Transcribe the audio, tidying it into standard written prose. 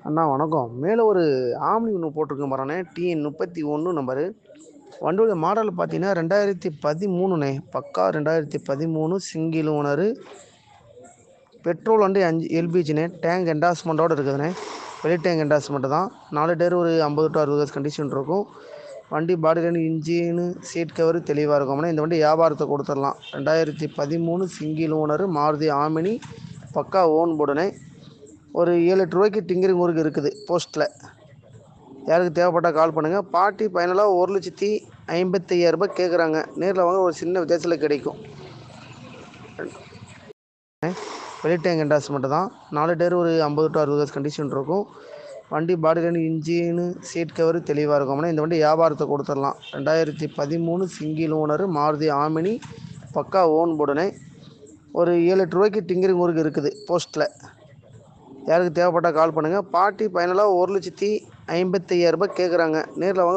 அண்ணா வணக்கம். மேலே ஒரு ஆம்னி ஒன்று போட்டிருக்கேன் பாருண்ணே, TN31 நம்பரு. வண்டியோட மாடல் பார்த்தீங்கன்னா 2013ண்ணே, பக்கா 2013 சிங்கிள் ஓனரு. பெட்ரோல் வண்டி 5 எல்பிஜிண்ணே. டேங்க் என்டாஸ்மெண்ட்டோடு இருக்குதுண்ணே. வெளி டேங்க் என்டாஸ்மெண்ட்டு தான். 4 டயர் ஒரு 50 to 60 கண்டிஷன் இருக்கும். வண்டி body line engine seat cover தெளிவாக இருக்கும்ண்ணே. இந்த வண்டி வியாபாரத்தை கொடுத்துடலாம். 2013 சிங்கிள் ஓனரு மாருதி ஆமினி, பக்கா ஓன் போர்டுண்ணே. ஒரு 7-8 ரூபாய்க்கு டிங்கரிங் ஊருக்கு இருக்குது போஸ்ட்டில். யாருக்கு தேவைப்பட்டால் கால் பண்ணுங்கள். பார்ட்டி ஃபைனலாக 1,55,000 கேட்குறாங்க. நேரில் வாங்க, ஒரு சின்ன வித்தியாசத்தில் கிடைக்கும். வெளி டேங்க் என்டாஸ்மெண்ட்டு தான். 4 டயர் ஒரு 50 to 60 கண்டிஷன் இருக்கும். வண்டி body line engine seat cover தெளிவாக இருக்கும்ண்ணே. இந்த வண்டி வியாபாரத்தை கொடுத்துடலாம். 2013 சிங்கிள் ஓனரு மாருதி ஆமினி, பக்கா ஓன் போர்டுண்ணே. ஒரு 7-8 ரூபாய்க்கு டிங்கரிங் ஊருக்கு இருக்குது போஸ்ட்டில். யாருக்கு தேவைப்பட்டால் கால் பண்ணுங்கள். பார்ட்டி ஃபைனலாக 1,55,000 கேட்குறாங்க. நேரில் வாங்க.